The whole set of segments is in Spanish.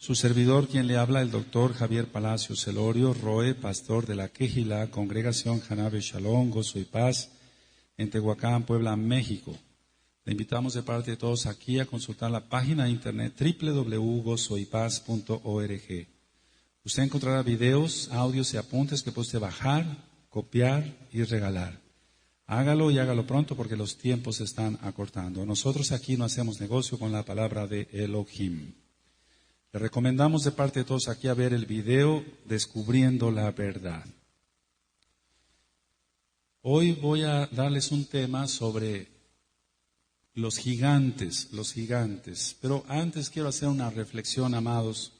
Su servidor, quien le habla, el doctor Javier Palacios Celorio, Roe, pastor de la Quejilá, Congregación Janabe Shalom, Gozo y Paz, en Tehuacán, Puebla, México. Le invitamos de parte de todos aquí a consultar la página de internet www.gozoypaz.org. Usted encontrará videos, audios y apuntes que puede usted bajar, copiar y regalar. Hágalo y hágalo pronto porque los tiempos se están acortando. Nosotros aquí no hacemos negocio con la palabra de Elohim. Le recomendamos de parte de todos aquí a ver el video Descubriendo la Verdad. Hoy voy a darles un tema sobre los gigantes. Pero antes quiero hacer una reflexión, amados.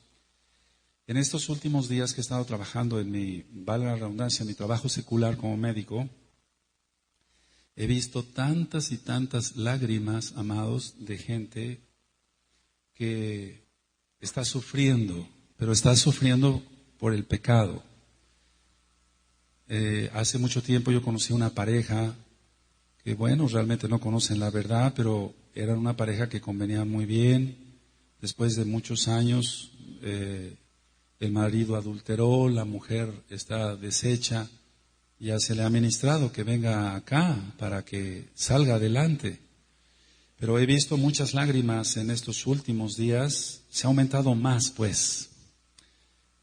En estos últimos días que he estado trabajando en mi, valga la redundancia, mi trabajo secular como médico, he visto tantas y tantas lágrimas, amados, de gente que está sufriendo, pero está sufriendo por el pecado. Hace mucho tiempo yo conocí una pareja que, bueno, realmente no conocen la verdad, pero eran una pareja que convenía muy bien. Después de muchos años, el marido adulteró, la mujer está deshecha. Ya se le ha ministrado que venga acá para que salga adelante. Pero he visto muchas lágrimas en estos últimos días. Se ha aumentado más, pues.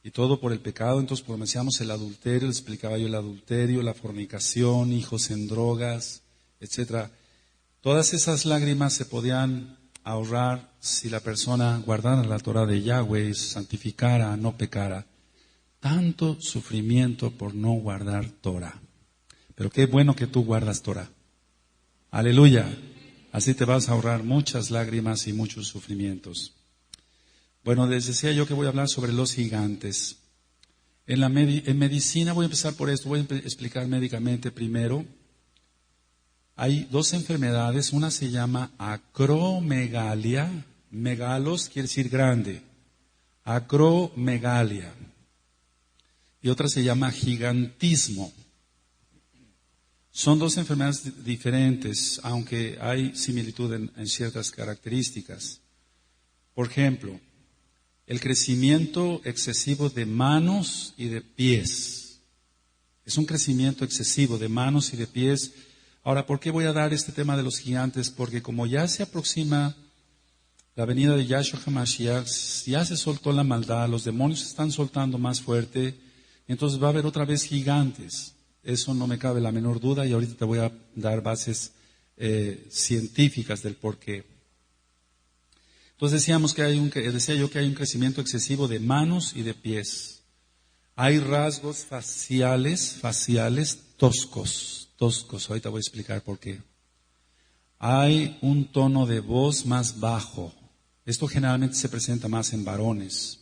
Y todo por el pecado. Entonces pronunciamos el adulterio, les explicaba yo el adulterio, la fornicación, hijos en drogas, etcétera. Todas esas lágrimas se podían ahorrar si la persona guardara la Torah de Yahweh, santificara, no pecara. Tanto sufrimiento por no guardar Torah. Pero qué bueno que tú guardas Torah. Aleluya. Así te vas a ahorrar muchas lágrimas y muchos sufrimientos. Bueno, les decía yo que voy a hablar sobre los gigantes. En medicina, voy a empezar por esto, voy a explicar médicamente primero. Hay dos enfermedades, una se llama acromegalia, megalos quiere decir grande, acromegalia, y otra se llama gigantismo. Son dos enfermedades diferentes, aunque hay similitud en ciertas características. Por ejemplo, el crecimiento excesivo de manos y de pies. Es un crecimiento excesivo de manos y de pies. Ahora, ¿por qué voy a dar este tema de los gigantes? Porque como ya se aproxima la venida de Yahshua HaMashiach, ya se soltó la maldad, los demonios se están soltando más fuerte, entonces va a haber otra vez gigantes. Eso no me cabe la menor duda y ahorita te voy a dar bases científicas del por qué. Entonces decía yo que hay un crecimiento excesivo de manos y de pies. Hay rasgos faciales toscos. Ahorita voy a explicar por qué. Hay un tono de voz más bajo. Esto generalmente se presenta más en varones.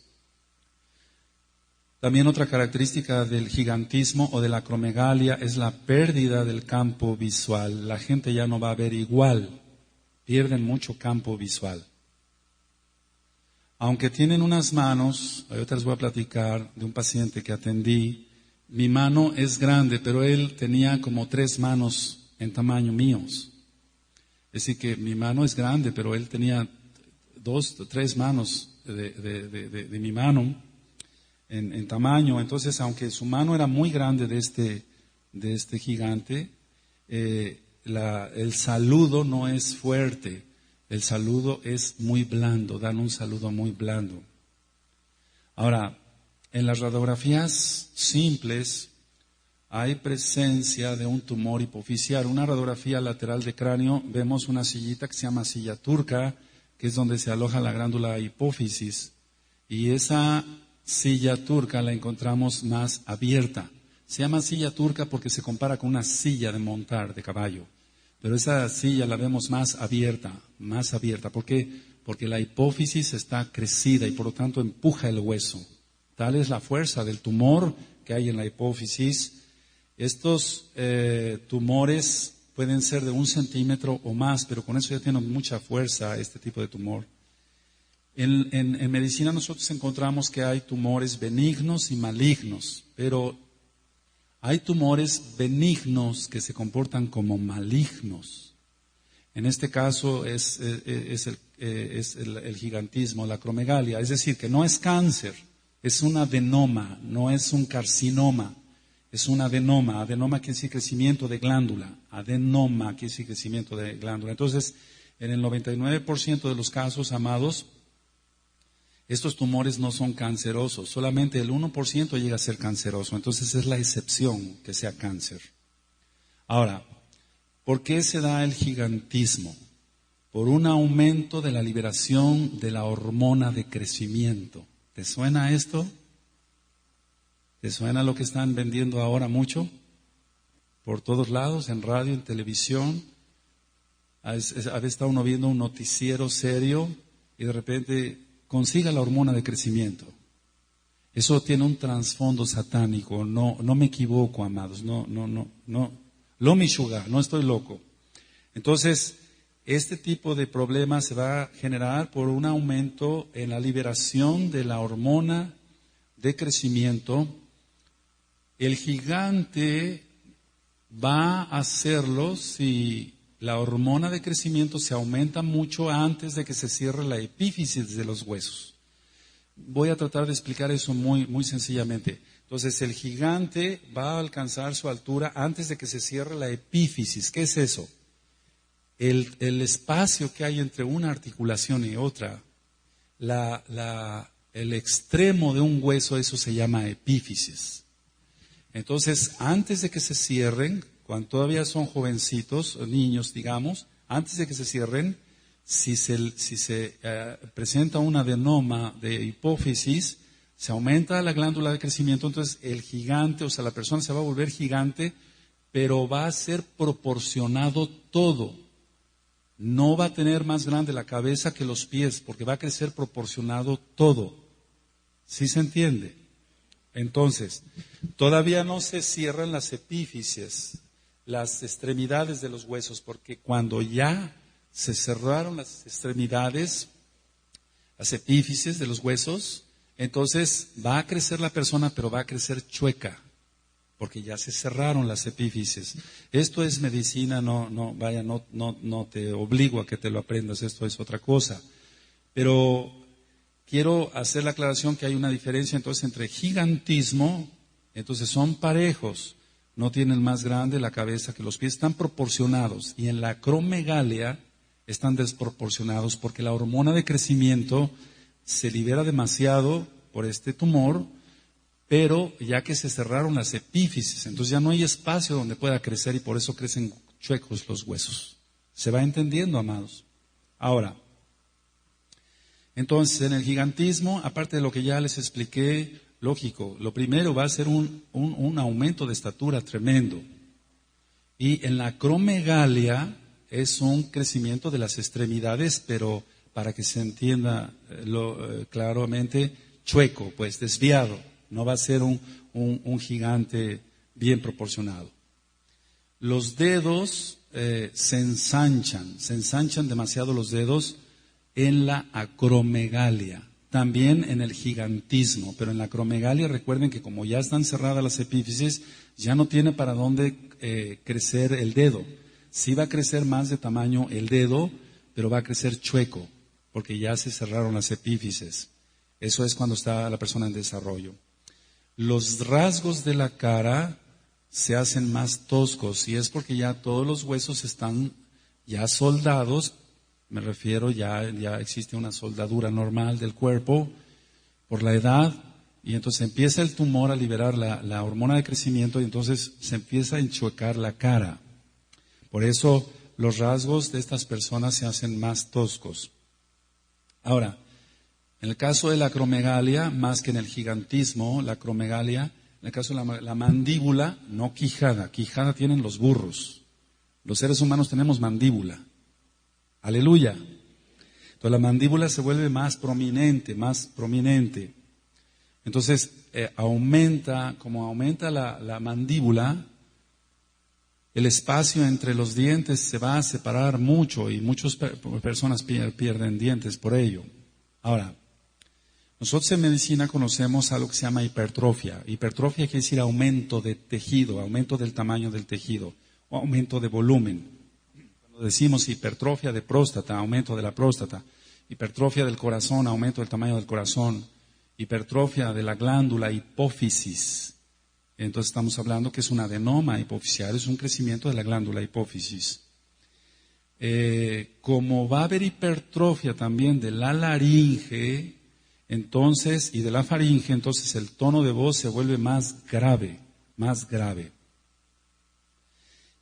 También otra característica del gigantismo o de la acromegalia es la pérdida del campo visual. La gente ya no va a ver igual. Pierden mucho campo visual. Aunque tienen unas manos, ahorita les voy a platicar de un paciente que atendí. Mi mano es grande, pero él tenía como 3 manos en tamaño míos. Es decir, que mi mano es grande, pero él tenía 2 o 3 manos de mi mano en tamaño. Entonces, aunque su mano era muy grande de este gigante, el saludo no es fuerte. El saludo es muy blando, dan un saludo muy blando. Ahora, en las radiografías simples hay presencia de un tumor hipofisial. Una radiografía lateral de cráneo, vemos una sillita que se llama silla turca, que es donde se aloja la glándula hipófisis. Y esa silla turca la encontramos más abierta. Se llama silla turca porque se compara con una silla de montar de caballo. Pero esa silla la vemos más abierta. ¿Por qué? Porque la hipófisis está crecida y por lo tanto empuja el hueso. Tal es la fuerza del tumor que hay en la hipófisis. Estos tumores pueden ser de 1 centímetro o más, pero con eso ya tienen mucha fuerza este tipo de tumor. En medicina nosotros encontramos que hay tumores benignos y malignos, pero hay tumores benignos que se comportan como malignos. En este caso es el es el gigantismo, la acromegalia. Es decir, que no es cáncer, es un adenoma, no es un carcinoma. Es un adenoma. Adenoma quiere decir crecimiento de glándula. Adenoma quiere decir crecimiento de glándula. Entonces, en el 99% de los casos, amados, estos tumores no son cancerosos. Solamente el 1% llega a ser canceroso. Entonces, es la excepción que sea cáncer. Ahora, ¿por qué se da el gigantismo? Por un aumento de la liberación de la hormona de crecimiento. ¿Te suena esto? ¿Te suena lo que están vendiendo ahora mucho? Por todos lados, en radio, en televisión. A veces está uno viendo un noticiero serio y de repente consiga la hormona de crecimiento. Eso tiene un trasfondo satánico. No me equivoco, amados. No. Lo mishuga, no estoy loco. Entonces, este tipo de problemas se va a generar por un aumento en la liberación de la hormona de crecimiento. El gigante va a hacerlo si la hormona de crecimiento se aumenta mucho antes de que se cierre la epífisis de los huesos. Voy a tratar de explicar eso muy sencillamente. Entonces, el gigante va a alcanzar su altura antes de que se cierre la epífisis. ¿Qué es eso? El espacio que hay entre una articulación y otra, el extremo de un hueso, eso se llama epífisis. Entonces, antes de que se cierren, cuando todavía son jovencitos, niños, digamos, antes de que se cierren, si se presenta un adenoma de hipófisis, se aumenta la glándula de crecimiento, entonces el gigante, o sea, la persona se va a volver gigante, pero va a ser proporcionado todo. No va a tener más grande la cabeza que los pies, porque va a crecer proporcionado todo. ¿Sí se entiende? Entonces, todavía no se cierran las epífisis, las extremidades de los huesos, porque cuando ya se cerraron las extremidades, las epífisis de los huesos, entonces va a crecer la persona, pero va a crecer chueca, porque ya se cerraron las epífisis. Esto es medicina, no te obligo a que te lo aprendas, esto es otra cosa. Pero quiero hacer la aclaración que hay una diferencia entonces entre gigantismo, entonces son parejos, no tienen más grande la cabeza que los pies, están proporcionados, y en la acromegalia están desproporcionados porque la hormona de crecimiento se libera demasiado por este tumor, pero ya que se cerraron las epífisis, entonces ya no hay espacio donde pueda crecer y por eso crecen chuecos los huesos. ¿Se va entendiendo, amados? Ahora, entonces en el gigantismo, aparte de lo que ya les expliqué, lógico, lo primero va a ser un aumento de estatura tremendo. Y en la acromegalia es un crecimiento de las extremidades, pero para que se entienda claramente, chueco, pues desviado. No va a ser un gigante bien proporcionado. Los dedos se ensanchan demasiado los dedos en la acromegalia. También en el gigantismo, pero en la acromegalia recuerden que como ya están cerradas las epífisis, ya no tiene para dónde crecer el dedo. Sí va a crecer más de tamaño el dedo, pero va a crecer chueco, porque ya se cerraron las epífisis. Eso es cuando está la persona en desarrollo. Los rasgos de la cara se hacen más toscos, y es porque ya todos los huesos están ya soldados. Me refiero, ya existe una soldadura normal del cuerpo por la edad, y entonces empieza el tumor a liberar la hormona de crecimiento, y entonces se empieza a enchuecar la cara. Por eso los rasgos de estas personas se hacen más toscos. Ahora, en el caso de la acromegalia, más que en el gigantismo, la acromegalia, en el caso de la mandíbula, no quijada. Quijada tienen los burros. Los seres humanos tenemos mandíbula. Aleluya. Entonces la mandíbula se vuelve más prominente. Entonces como aumenta la mandíbula, el espacio entre los dientes se va a separar mucho y muchas personas pierden dientes por ello. Ahora, nosotros en medicina conocemos algo que se llama hipertrofia. Hipertrofia quiere decir aumento de tejido, aumento del tamaño del tejido, o aumento de volumen. Cuando decimos hipertrofia de próstata, aumento de la próstata, hipertrofia del corazón, aumento del tamaño del corazón, hipertrofia de la glándula hipófisis. Entonces estamos hablando que es un adenoma hipofisiario, es un crecimiento de la glándula hipófisis. Como va a haber hipertrofia también de la laringe, entonces, y de la faringe, entonces el tono de voz se vuelve más grave, más grave.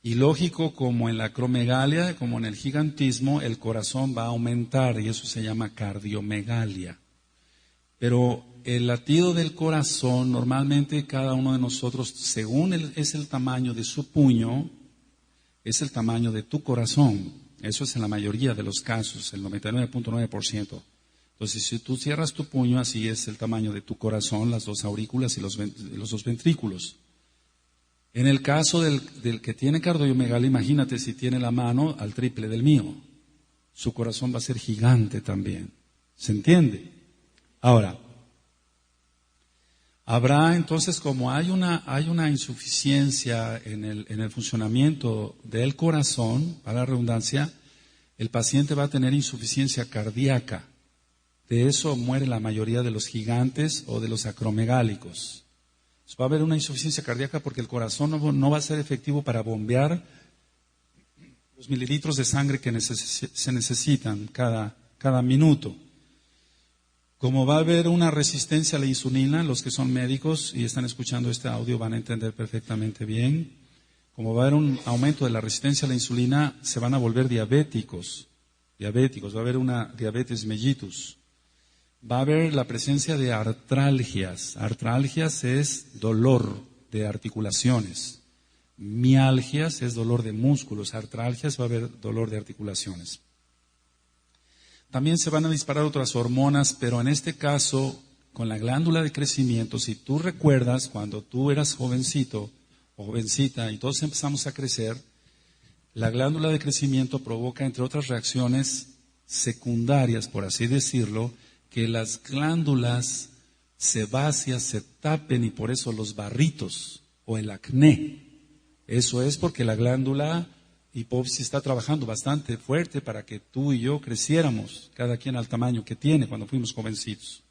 Y lógico, como en la acromegalia, como en el gigantismo, el corazón va a aumentar y eso se llama cardiomegalia. Pero el latido del corazón, normalmente cada uno de nosotros, según es el tamaño de su puño, es el tamaño de tu corazón. Eso es en la mayoría de los casos, el 99.9%. Entonces, si tú cierras tu puño, así es el tamaño de tu corazón, las dos aurículas y los dos ventrículos. En el caso del que tiene cardiomegalia, imagínate si tiene la mano al triple del mío. Su corazón va a ser gigante también. ¿Se entiende? Ahora, habrá entonces, como hay una insuficiencia en el funcionamiento del corazón, para la redundancia, el paciente va a tener insuficiencia cardíaca. De eso muere la mayoría de los gigantes o de los acromegálicos. Va a haber una insuficiencia cardíaca porque el corazón no va a ser efectivo para bombear los mililitros de sangre que se necesitan cada minuto. Como va a haber una resistencia a la insulina, los que son médicos y están escuchando este audio van a entender perfectamente bien. Como va a haber un aumento de la resistencia a la insulina, se van a volver diabéticos, va a haber una diabetes mellitus. Va a haber la presencia de artralgias. Artralgias es dolor de articulaciones. Mialgias es dolor de músculos. Artralgias va a haber dolor de articulaciones. También se van a disparar otras hormonas, pero en este caso, con la glándula de crecimiento, si tú recuerdas cuando tú eras jovencito o jovencita y todos empezamos a crecer, la glándula de crecimiento provoca, entre otras reacciones secundarias, por así decirlo, que las glándulas sebáceas se tapen y por eso los barritos o el acné. Eso es porque la glándula hipófisis está trabajando bastante fuerte para que tú y yo creciéramos, cada quien al tamaño que tiene cuando fuimos jovencitos.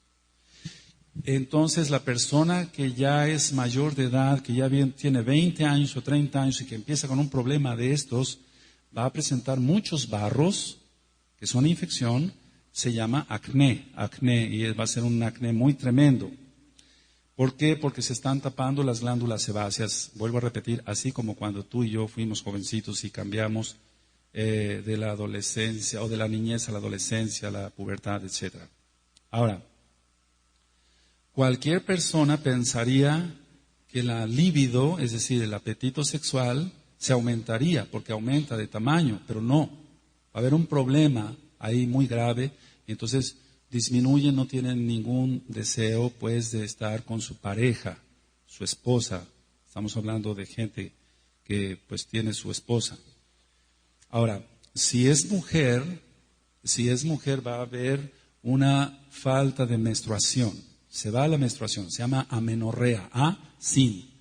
Entonces la persona que ya es mayor de edad, que ya tiene 20 años o 30 años y que empieza con un problema de estos, va a presentar muchos barros, que son infección. Se llama acné, y va a ser un acné muy tremendo. ¿Por qué? Porque se están tapando las glándulas sebáceas. Vuelvo a repetir, así como cuando tú y yo fuimos jovencitos y cambiamos de la adolescencia o de la niñez a la adolescencia, a la pubertad, etc. Ahora, cualquier persona pensaría que la libido, es decir, el apetito sexual, se aumentaría porque aumenta de tamaño, pero no. Va a haber un problema ahí muy grave, y entonces disminuyen, no tienen ningún deseo pues de estar con su pareja, su esposa. Estamos hablando de gente que pues tiene su esposa. Ahora, si es mujer va a haber una falta de menstruación. Se va a la menstruación, se llama amenorrea, sin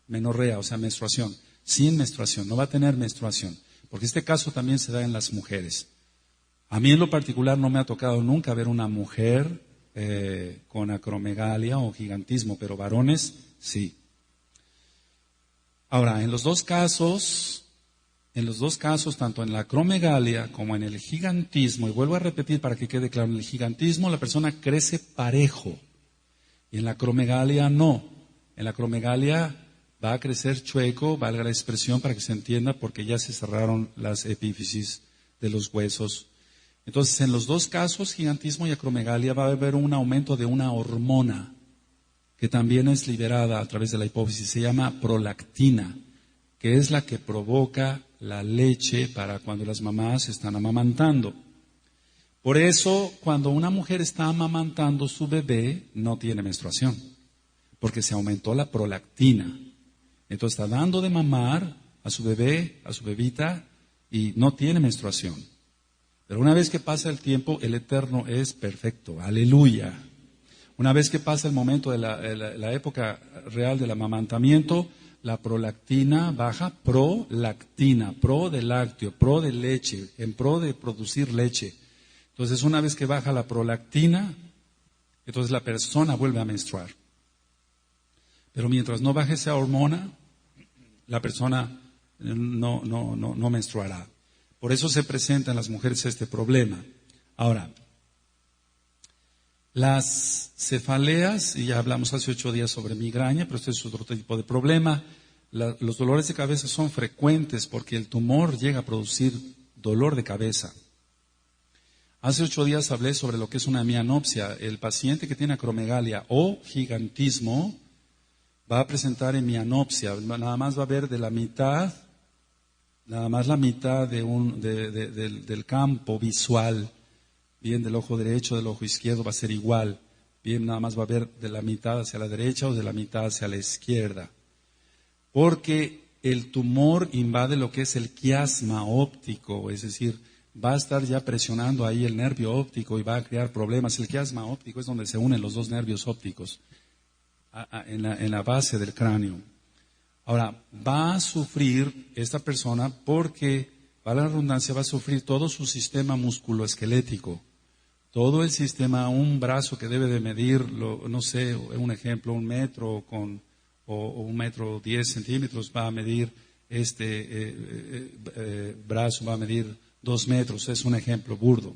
menorrea, o sea, menstruación, sin menstruación, no va a tener menstruación, porque este caso también se da en las mujeres. A mí en lo particular no me ha tocado nunca ver una mujer con acromegalia o gigantismo, pero varones sí. Ahora, en los dos casos, tanto en la acromegalia como en el gigantismo, y vuelvo a repetir para que quede claro, en el gigantismo la persona crece parejo, y en la acromegalia no. En la acromegalia va a crecer chueco, valga la expresión para que se entienda, porque ya se cerraron las epífisis de los huesos. Entonces, en los dos casos, gigantismo y acromegalia, va a haber un aumento de una hormona que también es liberada a través de la hipófisis. Se llama prolactina, que es la que provoca la leche para cuando las mamás están amamantando. Por eso, cuando una mujer está amamantando su bebé, no tiene menstruación, porque se aumentó la prolactina. Entonces, está dando de mamar a su bebé, a su bebita, y no tiene menstruación. Pero una vez que pasa el tiempo, el Eterno es perfecto. Aleluya. Una vez que pasa el momento de la época real del amamantamiento, la prolactina baja, prolactina, pro de lácteo, pro de leche, en pro de producir leche. Entonces, una vez que baja la prolactina, entonces la persona vuelve a menstruar. Pero mientras no baje esa hormona, la persona no menstruará. Por eso se presenta en las mujeres este problema. Ahora, las cefaleas, y ya hablamos hace 8 días sobre migraña, pero este es otro tipo de problema. Los dolores de cabeza son frecuentes porque el tumor llega a producir dolor de cabeza. Hace 8 días hablé sobre lo que es una mianopsia. El paciente que tiene acromegalia o gigantismo va a presentar mianopsia. Nada más va a ver de la mitad, nada más la mitad del campo visual. Bien, del ojo derecho, del ojo izquierdo va a ser igual. Bien, nada más va a ver de la mitad hacia la derecha o de la mitad hacia la izquierda. Porque el tumor invade lo que es el quiasma óptico, es decir, va a estar ya presionando ahí el nervio óptico y va a crear problemas. El quiasma óptico es donde se unen los dos nervios ópticos en la base del cráneo. Ahora, va a sufrir esta persona porque, para la redundancia, va a sufrir todo su sistema musculoesquelético. Todo el sistema, un brazo que debe de medir, no sé, un ejemplo, 1 metro o 1 metro 10 centímetros, va a medir brazo, va a medir 2 metros, es un ejemplo burdo.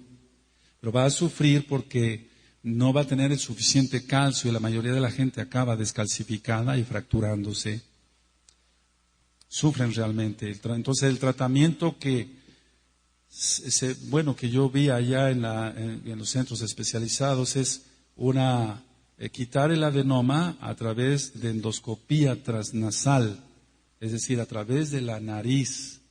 Pero va a sufrir porque no va a tener el suficiente calcio y la mayoría de la gente acaba descalcificada y fracturándose. Sufren realmente. Entonces el tratamiento que yo vi allá en los centros especializados es quitar el adenoma a través de endoscopía transnasal, es decir, a través de la nariz,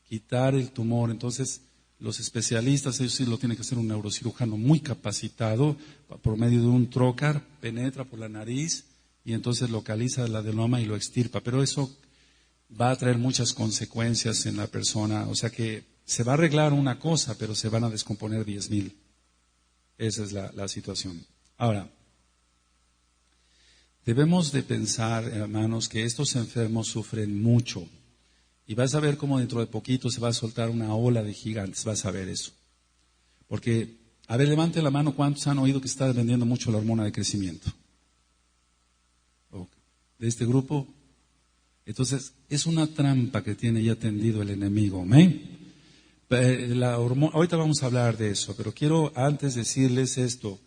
quitar el tumor. Entonces los especialistas, ellos sí lo tiene que hacer un neurocirujano muy capacitado, por medio de un trocar, penetra por la nariz y entonces localiza el adenoma y lo extirpa. Pero eso va a traer muchas consecuencias en la persona. O sea que se va a arreglar una cosa, pero se van a descomponer 10,000. Esa es la situación. Ahora, debemos de pensar, hermanos, que estos enfermos sufren mucho. Y vas a ver cómo dentro de poquito se va a soltar una ola de gigantes. Vas a ver eso. Porque, a ver, levante la mano, ¿cuántos han oído que está vendiendo mucho la hormona de crecimiento? ¿De este grupo? Entonces, es una trampa que tiene ya tendido el enemigo. ¿Amén? Ahorita vamos a hablar de eso, pero quiero antes decirles esto,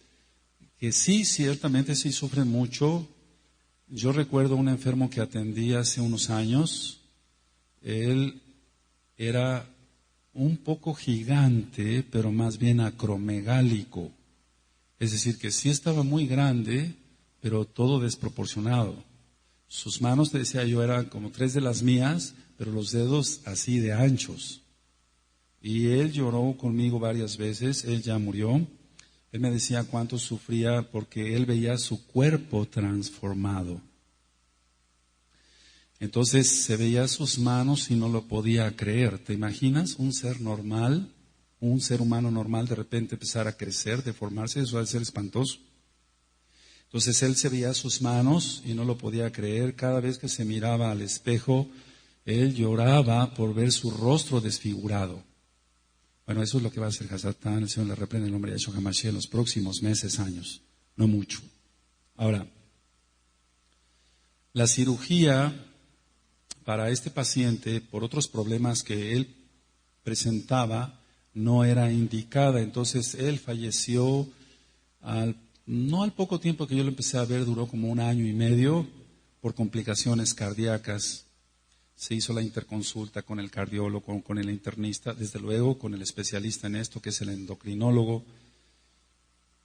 que sí, ciertamente sí sufren mucho. Yo recuerdo un enfermo que atendí hace unos años. Él era un poco gigante, pero más bien acromegálico. Es decir, que sí estaba muy grande, pero todo desproporcionado. Sus manos, te decía yo, eran como 3 de las mías, pero los dedos así de anchos. Y él lloró conmigo varias veces, él ya murió. Él me decía cuánto sufría porque él veía su cuerpo transformado. Entonces se veía sus manos y no lo podía creer. ¿Te imaginas un ser normal, un ser humano normal de repente empezar a crecer, deformarse? Eso va a ser espantoso. Entonces él se veía sus manos y no lo podía creer. Cada vez que se miraba al espejo, él lloraba por ver su rostro desfigurado. Bueno, eso es lo que va a hacer Hasatán. El Señor le reprende en el nombre de Yahshua HaMashiach en los próximos meses, años. No mucho. Ahora, la cirugía para este paciente, por otros problemas que él presentaba, no era indicada. Entonces él falleció no al poco tiempo que yo lo empecé a ver, duró como 1 año y medio por complicaciones cardíacas. Se hizo la interconsulta con el cardiólogo, con el internista, desde luego con el especialista en esto, que es el endocrinólogo.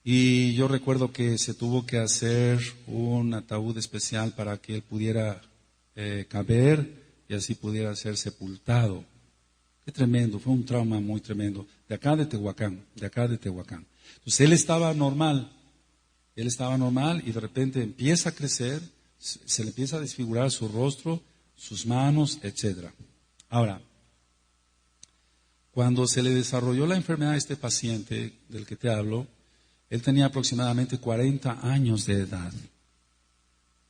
Y yo recuerdo que se tuvo que hacer un ataúd especial para que él pudiera caber y así pudiera ser sepultado. Qué tremendo, fue un trauma muy tremendo. De acá de Tehuacán. Entonces él estaba normal y de repente empieza a crecer, se le empieza a desfigurar su rostro, sus manos, etc. Ahora, cuando se le desarrolló la enfermedad a este paciente del que te hablo, él tenía aproximadamente 40 años de edad,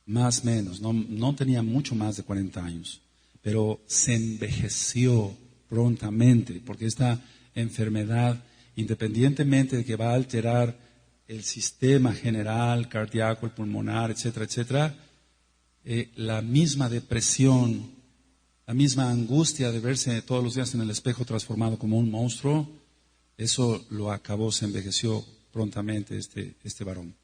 más o menos, no tenía mucho más de 40 años, pero se envejeció prontamente, porque esta enfermedad independientemente de que va a alterar el sistema general, cardíaco, el pulmonar, etcétera, etcétera, la misma depresión, la misma angustia de verse todos los días en el espejo transformado como un monstruo, eso lo acabó, se envejeció prontamente este varón.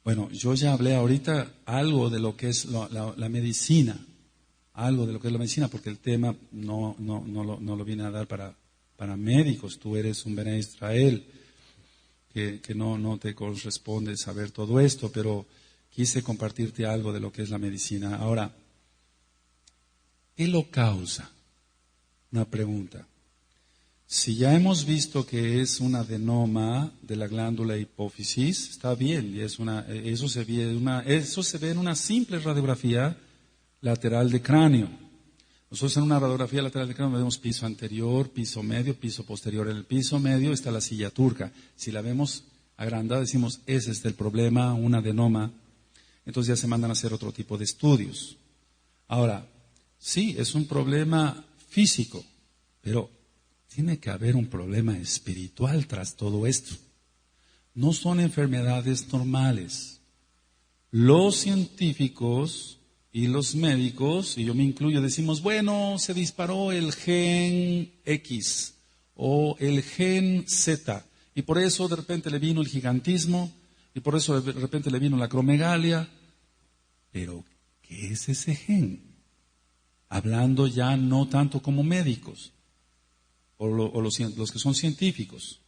Bueno, yo ya hablé ahorita algo de lo que es la medicina, algo de lo que es la medicina, porque el tema no lo vine a dar para médicos. Tú eres un Bené Israel, que no te corresponde saber todo esto, pero quise compartirte algo de lo que es la medicina. Ahora, ¿qué lo causa? Una pregunta. Si ya hemos visto que es un adenoma de la glándula hipófisis, está bien, y eso se ve en una simple radiografía lateral de cráneo. Nosotros en una radiografía lateral de cráneo vemos piso anterior, piso medio, piso posterior. En el piso medio está la silla turca. Si la vemos agrandada, decimos, ese es el problema, un adenoma. Entonces ya se mandan a hacer otro tipo de estudios. Ahora, sí, es un problema físico, pero tiene que haber un problema espiritual tras todo esto. No son enfermedades normales. Los científicos y los médicos, y yo me incluyo, decimos, bueno, se disparó el gen X o el gen Z, y por eso de repente le vino el gigantismo, y por eso de repente le vino la acromegalia. Pero, ¿qué es ese gen? Hablando ya no tanto como médicos, o los que son científicos,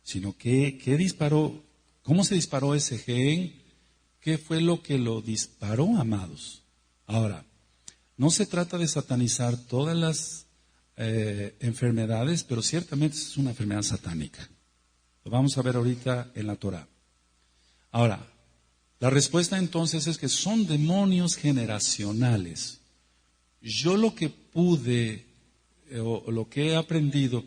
sino ¿qué disparó? ¿Cómo se disparó ese gen? ¿Qué fue lo que lo disparó, amados? Ahora, no se trata de satanizar todas las enfermedades, pero ciertamente es una enfermedad satánica. Lo vamos a ver ahorita en la Torah. Ahora, la respuesta entonces es que son demonios generacionales. Yo lo que pude, o lo que he aprendido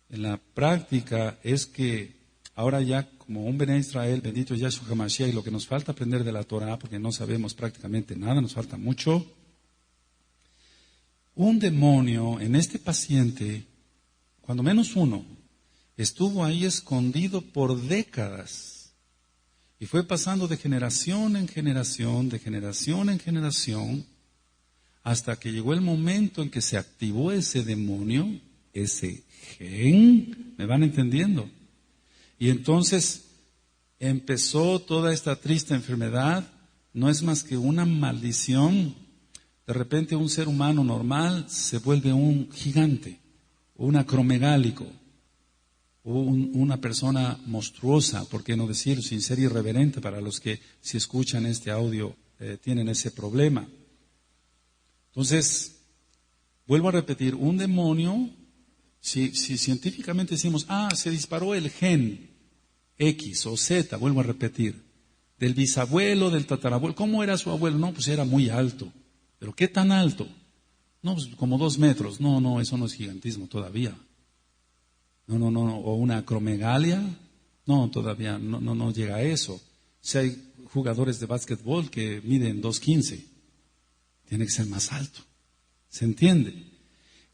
en la práctica es que ahora ya como un Bené Israel, bendito Yahshua HaMashiach, y lo que nos falta aprender de la Torah, porque no sabemos prácticamente nada, nos falta mucho. Un demonio en este paciente, cuando menos uno, estuvo ahí escondido por décadas y fue pasando de generación en generación, de generación en generación, hasta que llegó el momento en que se activó ese demonio, ese gen, ¿me van entendiendo? Y entonces empezó toda esta triste enfermedad, no es más que una maldición. De repente un ser humano normal se vuelve un gigante, un acromegálico, una persona monstruosa, por qué no decir, sin ser irreverente para los que si escuchan este audio tienen ese problema. Entonces, vuelvo a repetir, un demonio, si científicamente decimos, se disparó el gen X o Z, vuelvo a repetir, del bisabuelo, del tatarabuelo, ¿cómo era su abuelo? No, pues era muy alto. ¿Pero qué tan alto? No, pues como 2 metros. No, eso no es gigantismo todavía. No, o una acromegalia, no, todavía no llega a eso. Si hay jugadores de básquetbol que miden 2.15, tiene que ser más alto. ¿Se entiende?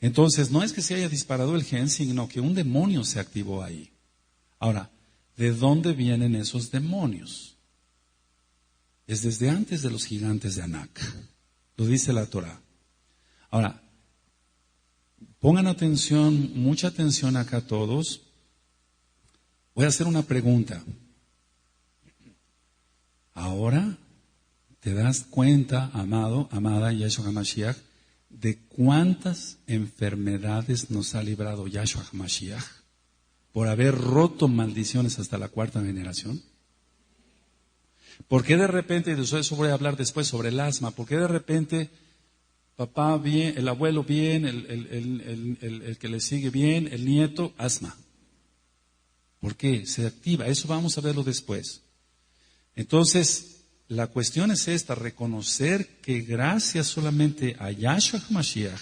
Entonces, no es que se haya disparado el gen, sino que un demonio se activó ahí. Ahora, ¿de dónde vienen esos demonios? Es desde antes de los gigantes de Anak. Lo dice la Torah. Ahora, pongan atención, mucha atención acá todos. Voy a hacer una pregunta. Ahora, ¿te das cuenta, amado, amada Yahshua HaMashiach, de cuántas enfermedades nos ha librado Yahshua HaMashiach por haber roto maldiciones hasta la 4ª generación? ¿Por qué de repente, y de eso voy a hablar después sobre el asma, por qué de repente papá bien, el abuelo bien, el que le sigue bien, el nieto, asma? ¿Por qué? Se activa, eso vamos a verlo después. Entonces, la cuestión es esta, reconocer que gracias solamente a Yahshua HaMashiach,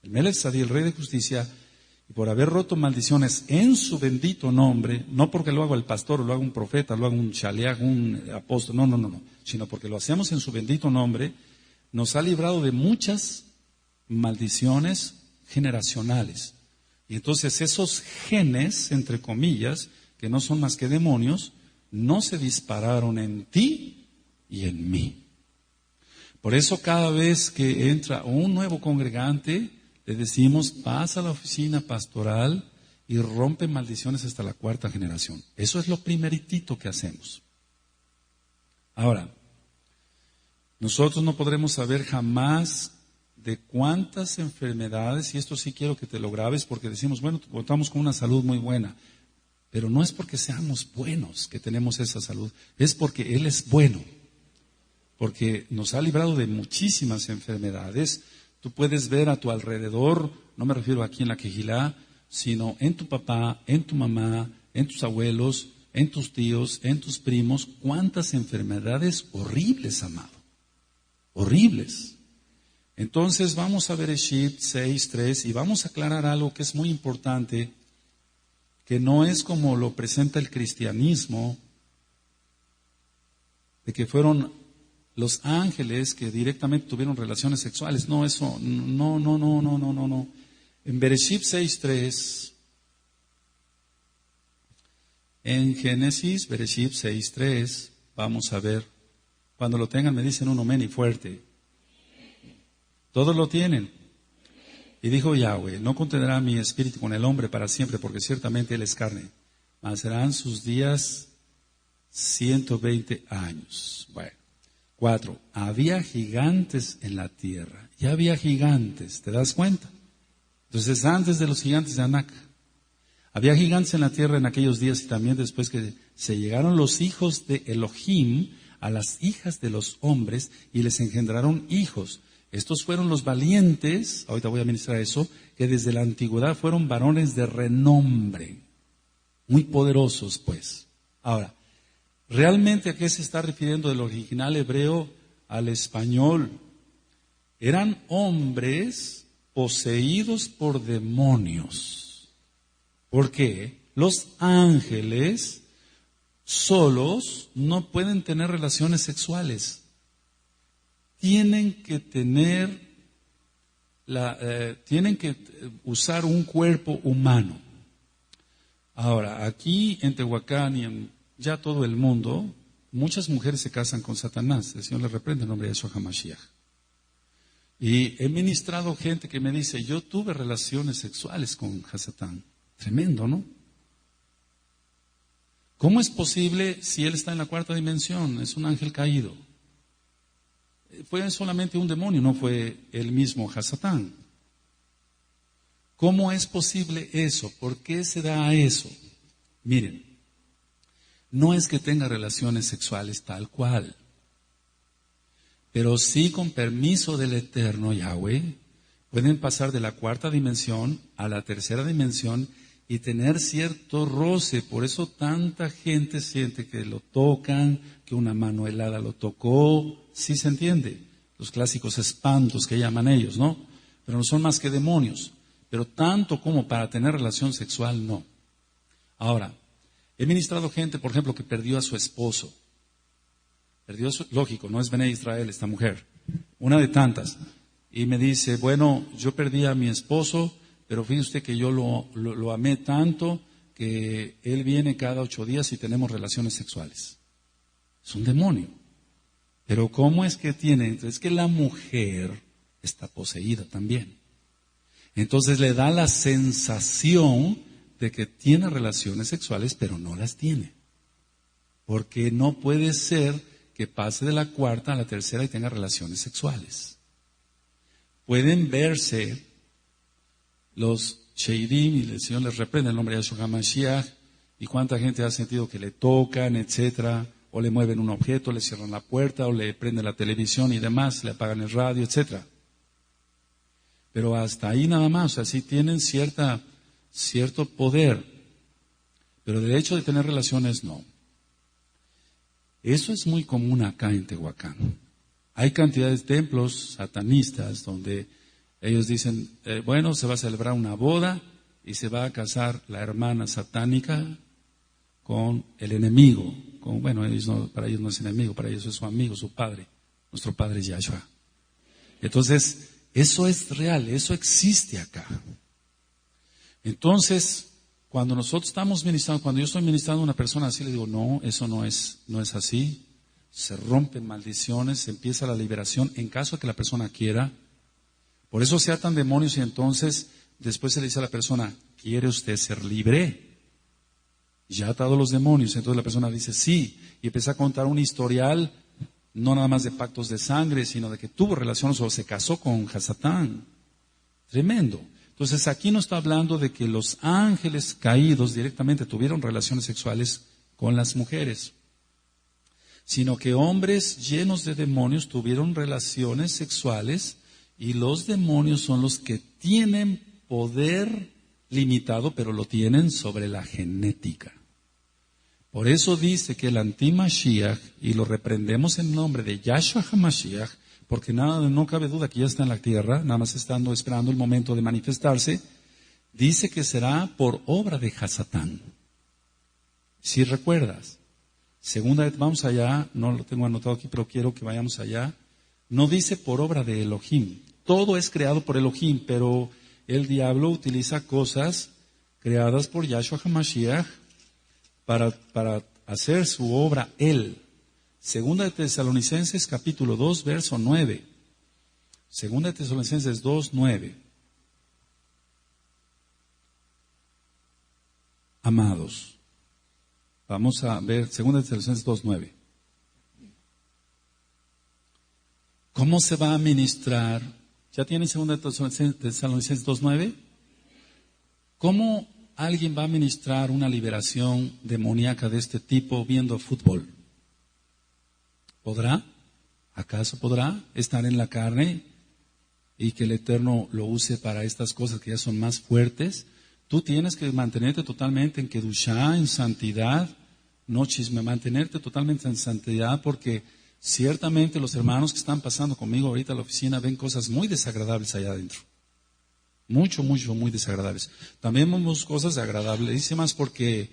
el Melech Tzadi, el Rey de Justicia, y por haber roto maldiciones en su bendito nombre, no porque lo haga el pastor, o lo haga un profeta, lo haga un shaliach, un apóstol, no, sino porque lo hacemos en su bendito nombre, nos ha librado de muchas maldiciones generacionales. Y entonces esos genes, entre comillas, que no son más que demonios, no se dispararon en ti y en mí. Por eso cada vez que entra un nuevo congregante, le decimos, pasa a la oficina pastoral y rompe maldiciones hasta la 4ª generación. Eso es lo primeritito que hacemos. Ahora, nosotros no podremos saber jamás de cuántas enfermedades, y esto sí quiero que te lo grabes porque decimos, bueno, contamos con una salud muy buena, pero no es porque seamos buenos que tenemos esa salud, es porque Él es bueno, porque nos ha librado de muchísimas enfermedades. Tú puedes ver a tu alrededor, no me refiero aquí en la Quejilá, sino en tu papá, en tu mamá, en tus abuelos, en tus tíos, en tus primos, cuántas enfermedades horribles, amado, horribles. Entonces vamos a Bereshit 6:3 y vamos a aclarar algo que es muy importante, que no es como lo presenta el cristianismo, de que fueron los ángeles que directamente tuvieron relaciones sexuales. No, eso, no. En Bereshit 6:3, en Génesis, Bereshit 6:3, vamos a ver, cuando lo tengan me dicen un amén y fuerte. Todos lo tienen. Y dijo Yahweh, no contenderá mi espíritu con el hombre para siempre, porque ciertamente él es carne, mas serán sus días 120 años. Bueno. 4. Había gigantes en la tierra. Ya había gigantes, ¿te das cuenta? Entonces, antes de los gigantes de Anak, había gigantes en la tierra en aquellos días y también después que se llegaron los hijos de Elohim a las hijas de los hombres y les engendraron hijos. Estos fueron los valientes, ahorita voy a ministrar eso, que desde la antigüedad fueron varones de renombre, muy poderosos pues. Ahora, ¿realmente a qué se está refiriendo del original hebreo al español? Eran hombres poseídos por demonios. ¿Por qué? Los ángeles solos no pueden tener relaciones sexuales. Tienen que usar un cuerpo humano. Ahora, aquí en Tehuacán y en ya todo el mundo, muchas mujeres se casan con Satanás. El Señor les reprende en nombre de Yeshua HaMashiach. Y he ministrado gente que me dice, yo tuve relaciones sexuales con Hasatán. Tremendo, ¿no? ¿Cómo es posible si él está en la 4ª dimensión? Es un ángel caído. Fue solamente un demonio, no fue el mismo Hasatán. ¿Cómo es posible eso? ¿Por qué se da eso? Miren, no es que tenga relaciones sexuales tal cual, pero sí con permiso del Eterno Yahweh, pueden pasar de la 4ª dimensión a la 3ª dimensión y tener cierto roce. Por eso tanta gente siente que lo tocan, que una mano helada lo tocó. Sí se entiende, los clásicos espantos que llaman ellos, ¿no? Pero no son más que demonios. Pero tanto como para tener relación sexual, no. Ahora, he ministrado gente, por ejemplo, que perdió a su esposo. Lógico, no es Bené Israel esta mujer, una de tantas. Y me dice, bueno, yo perdí a mi esposo, pero fíjese usted que yo lo amé tanto que él viene cada 8 días y tenemos relaciones sexuales. Es un demonio. Pero ¿cómo es que tiene? Es que la mujer está poseída también. Entonces le da la sensación de que tiene relaciones sexuales, pero no las tiene. Porque no puede ser que pase de la 4ª a la 3ª y tenga relaciones sexuales. Pueden verse los sheidim y el Señor les reprende en el nombre de Yeshua HaMashiach, y cuánta gente ha sentido que le tocan, etcétera, o le mueven un objeto, le cierran la puerta, o le prenden la televisión y demás, le apagan el radio, etcétera. Pero hasta ahí nada más, o sea, sí tienen cierto poder, pero el hecho de tener relaciones no. Eso es muy común acá en Tehuacán. Hay cantidades de templos satanistas donde ellos dicen, bueno, se va a celebrar una boda y se va a casar la hermana satánica con el enemigo. Bueno, para ellos no es enemigo, para ellos es su amigo, su padre. Nuestro padre es Yahshua. Entonces, eso es real, eso existe acá. Entonces, cuando nosotros estamos ministrando, cuando yo estoy ministrando a una persona así, le digo, no, eso no es así. Se rompen maldiciones, se empieza la liberación en caso de que la persona quiera. Por eso se atan demonios y entonces después se le dice a la persona, ¿quiere usted ser libre? Ya ha atado los demonios. Entonces la persona dice, sí. Y empieza a contar un historial, no nada más de pactos de sangre, sino de que tuvo relaciones o se casó con Hasatán. Tremendo. Entonces aquí no está hablando de que los ángeles caídos directamente tuvieron relaciones sexuales con las mujeres, sino que hombres llenos de demonios tuvieron relaciones sexuales y los demonios son los que tienen poder limitado, pero lo tienen sobre la genética. Por eso dice que el anti-Mashiach, y lo reprendemos en nombre de Yahshua HaMashiach, porque no cabe duda que ya está en la tierra, nada más estando esperando el momento de manifestarse, dice que será por obra de Hasatán. Si recuerdas, vamos allá, no lo tengo anotado aquí, pero quiero que vayamos allá. No dice por obra de Elohim. Todo es creado por Elohim, pero el diablo utiliza cosas creadas por Yahshua HaMashiach para hacer su obra él. Segunda de Tesalonicenses capítulo 2, verso 9. Segunda de Tesalonicenses 2, 9. Amados, vamos a ver Segunda de Tesalonicenses 2, 9. ¿Cómo se va a ministrar? ¿Ya tienen Segunda de Tesalonicenses 2, 9? ¿Cómo alguien va a ministrar una liberación demoníaca de este tipo viendo fútbol? ¿Podrá? ¿Acaso podrá estar en la carne y que el Eterno lo use para estas cosas que ya son más fuertes? Tú tienes que mantenerte totalmente en Kedushá, en santidad, no chisme, mantenerte totalmente en santidad, porque ciertamente los hermanos que están pasando conmigo ahorita a la oficina ven cosas muy desagradables allá adentro. Muy desagradables. También vemos cosas agradabilísimas porque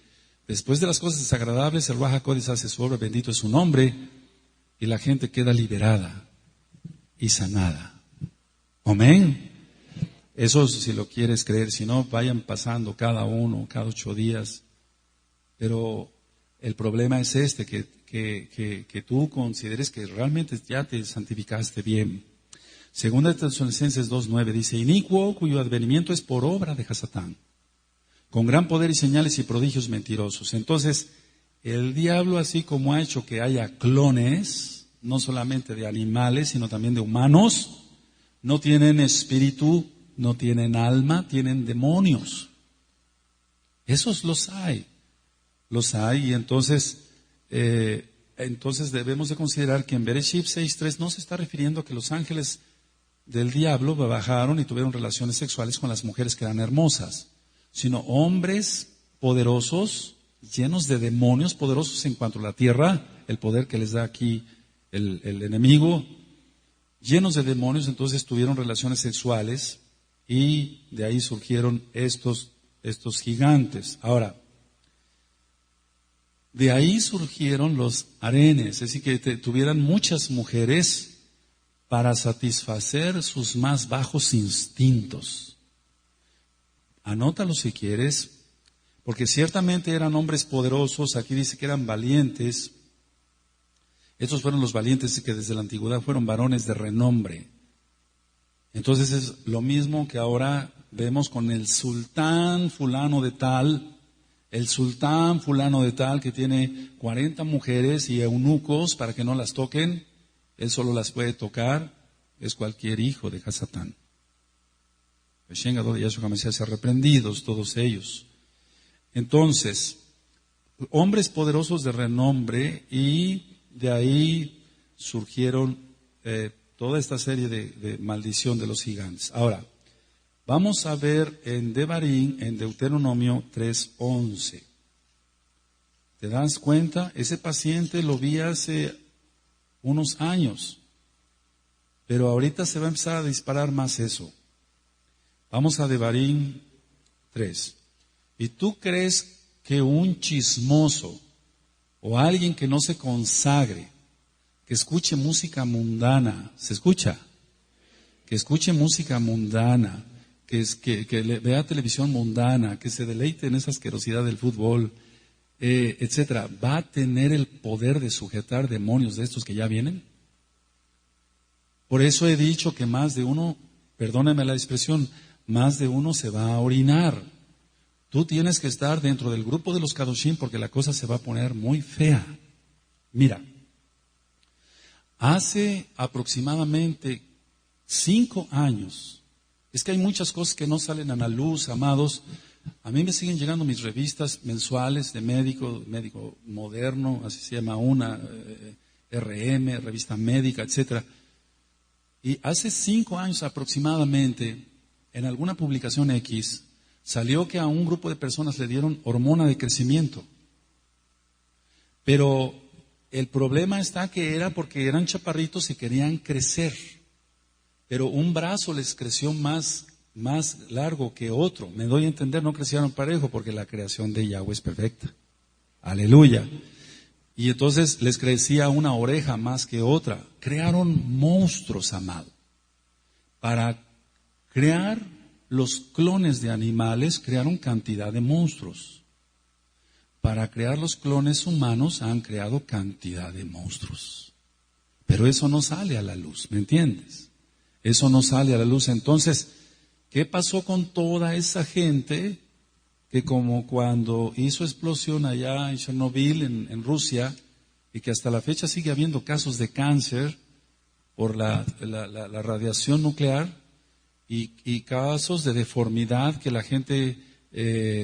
después de las cosas desagradables el Ruach HaKodesh hace su obra, bendito es su nombre, y la gente queda liberada y sanada. Amén. Eso si lo quieres creer, si no vayan pasando cada 8 días. Pero el problema es que tú consideres que realmente ya te santificaste bien. Segunda de Tesalonicenses 2:9 dice, inicuo cuyo advenimiento es por obra de Hasatán, con gran poder y señales y prodigios mentirosos. Entonces, el diablo, así como ha hecho que haya clones, no solamente de animales, sino también de humanos, no tienen espíritu, no tienen alma, tienen demonios. Esos los hay, y entonces debemos de considerar que en Bereshit 6:3 no se está refiriendo a que los ángeles del diablo bajaron y tuvieron relaciones sexuales con las mujeres que eran hermosas, sino hombres poderosos, llenos de demonios poderosos en cuanto a la tierra, el poder que les da aquí el enemigo, llenos de demonios, entonces tuvieron relaciones sexuales y de ahí surgieron estos gigantes. Ahora, de ahí surgieron los harenes, es decir, que tuvieran muchas mujeres para satisfacer sus más bajos instintos. Anótalo si quieres, porque ciertamente eran hombres poderosos, aquí dice que eran valientes. Estos fueron los valientes que desde la antigüedad fueron varones de renombre. Entonces es lo mismo que ahora vemos con el sultán fulano de tal, que tiene 40 mujeres y eunucos para que no las toquen. Él solo las puede tocar, es cualquier hijo de Hasatán. Se reprendidos todos ellos. Entonces, hombres poderosos de renombre, y de ahí surgieron toda esta serie de maldición de los gigantes. Ahora, vamos a ver en Devarim, en Deuteronomio 3:11. ¿Te das cuenta? Ese paciente lo vi hace unos años, pero ahorita se va a empezar a disparar más eso. Vamos a Devarim 3. ¿Y tú crees que un chismoso o alguien que no se consagre, que escuche música mundana, ¿se escucha? Que escuche música mundana que vea televisión mundana, que se deleite en esa asquerosidad del fútbol, etcétera, ¿va a tener el poder de sujetar demonios de estos que ya vienen? Por eso he dicho que más de uno, perdóneme la expresión, más de uno se va a orinar. Tú tienes que estar dentro del grupo de los Kadoshim porque la cosa se va a poner muy fea. Mira, hace aproximadamente 5 años, es que hay muchas cosas que no salen a la luz, amados. A mí me siguen llegando mis revistas mensuales de médico moderno, así se llama una, RM, revista médica, etcétera. Y hace 5 años aproximadamente, en alguna publicación X, salió que a un grupo de personas le dieron hormona de crecimiento. Pero el problema está que era porque eran chaparritos y querían crecer. Pero un brazo les creció más largo que otro. Me doy a entender, no crecieron parejo porque la creación de Yahweh es perfecta. Aleluya. Y entonces les crecía una oreja más que otra. Crearon monstruos, amado. Para crear los clones de animales, crearon cantidad de monstruos. Para crear los clones humanos han creado cantidad de monstruos. Pero eso no sale a la luz, ¿me entiendes? Eso no sale a la luz. Entonces, ¿qué pasó con toda esa gente que como cuando hizo explosión allá en Chernobyl, en Rusia, y que hasta la fecha sigue habiendo casos de cáncer por la radiación nuclear y casos de deformidad que la gente,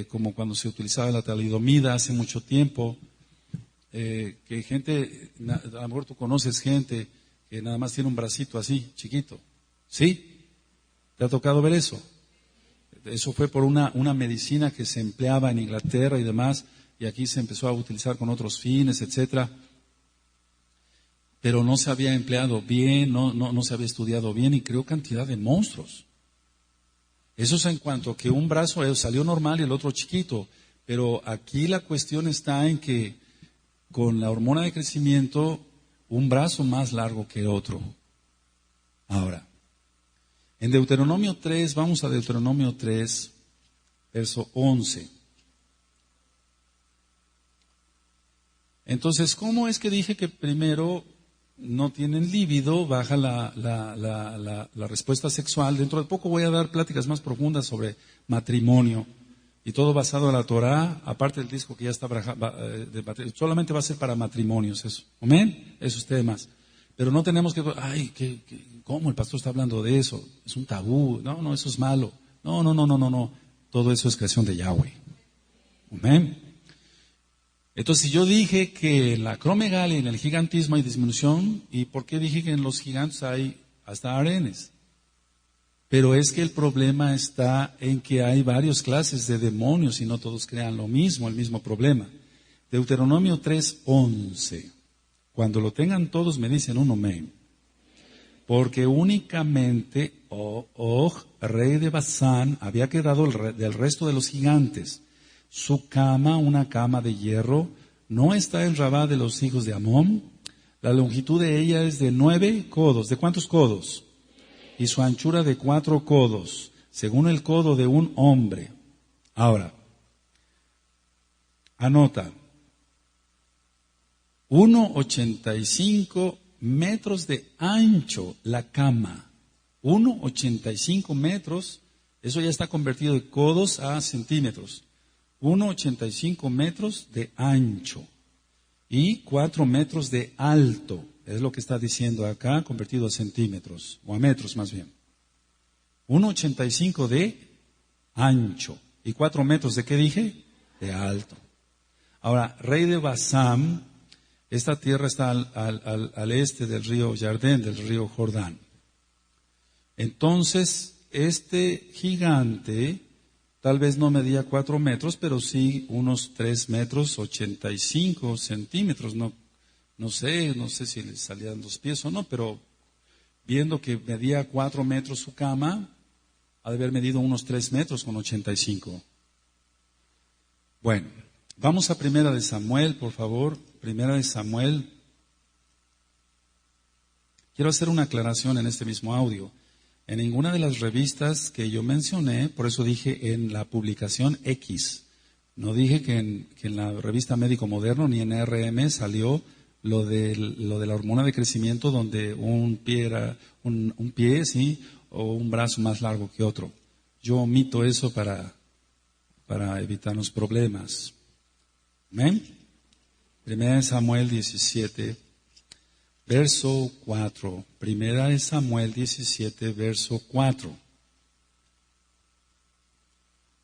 como cuando se utilizaba la talidomida hace mucho tiempo, que gente, a lo mejor tú conoces gente que nada más tiene un bracito así, chiquito, ¿sí? ¿Te ha tocado ver eso? Eso fue por una medicina que se empleaba en Inglaterra y demás, y aquí se empezó a utilizar con otros fines, etcétera. Pero no se había empleado bien, no se había estudiado bien y creó cantidad de monstruos. Eso es en cuanto a que un brazo salió normal y el otro chiquito. Pero aquí la cuestión está en que con la hormona de crecimiento, un brazo más largo que otro. Ahora, en Deuteronomio 3, vamos a Deuteronomio 3, verso 11. Entonces, ¿cómo es que dije que primero no tienen líbido, baja la respuesta sexual? Dentro de poco voy a dar pláticas más profundas sobre matrimonio y todo basado en la Torah, aparte del disco que ya está solamente va a ser para matrimonios eso. ¿Amén? Esos temas. Pero no tenemos que, ¿cómo el pastor está hablando de eso? Es un tabú. No, eso es malo. No. Todo eso es creación de Yahweh. Amén. Entonces, si yo dije que en la acromegalia y en el gigantismo hay disminución, ¿y por qué dije que en los gigantes hay hasta arenes? Pero es que el problema está en que hay varias clases de demonios y no todos crean lo mismo, el mismo problema. Deuteronomio 3:11. Cuando lo tengan todos me dicen un amén. Porque únicamente Og, rey de Basán, había quedado del resto de los gigantes. Su cama, una cama de hierro, no está en Rabá de los hijos de Amón. La longitud de ella es de 9 codos. ¿De cuántos codos? Y su anchura de 4 codos, según el codo de un hombre. Ahora, anota. 1,85 metros de ancho la cama. 1,85 metros, eso ya está convertido de codos a centímetros. 1,85 metros de ancho y 4 metros de alto. Es lo que está diciendo acá, convertido a centímetros, o a metros más bien. 1,85 de ancho y 4 metros de, ¿qué dije? De alto. Ahora, rey de Basán, esta tierra está al este del río Jardén, del río Jordán. Entonces, este gigante tal vez no medía 4 metros, pero sí unos 3 metros, 85 centímetros. No sé si le salían 2 pies o no, pero viendo que medía 4 metros su cama, ha de haber medido unos 3 metros con 85. Bueno, vamos a Primera de Samuel, por favor. Primera de Samuel. Quiero hacer una aclaración en este mismo audio. En ninguna de las revistas que yo mencioné, por eso dije en la publicación X. No dije que en la revista Médico Moderno ni en RM salió lo de la hormona de crecimiento donde un pie era un pie, sí, o un brazo más largo que otro. Yo omito eso para evitarnos problemas. ¿Amén? 1 Samuel 17, verso 4. 1 Samuel 17, verso 4.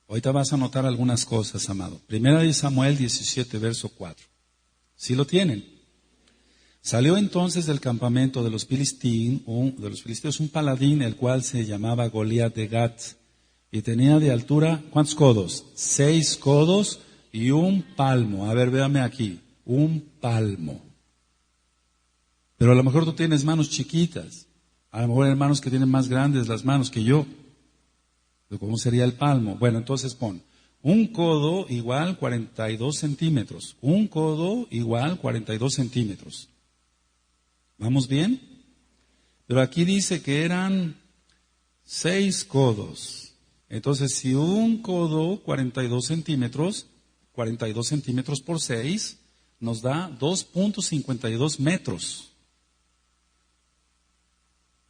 Ahorita vas a notar algunas cosas, amado. 1 Samuel 17, verso 4. ¿Sí lo tienen? Salió entonces del campamento de los filisteos un paladín, el cual se llamaba Goliat de Gat, y tenía de altura, ¿cuántos codos? 6 codos y un palmo. A ver, véame aquí, un palmo. Pero a lo mejor tú tienes manos chiquitas, a lo mejor hay hermanos que tienen más grandes las manos que yo. ¿Cómo sería el palmo? Bueno, entonces pon, un codo igual 42 centímetros, un codo igual 42 centímetros. ¿Vamos bien? Pero aquí dice que eran 6 codos. Entonces, si un codo 42 centímetros por 6, nos da 2.52 metros.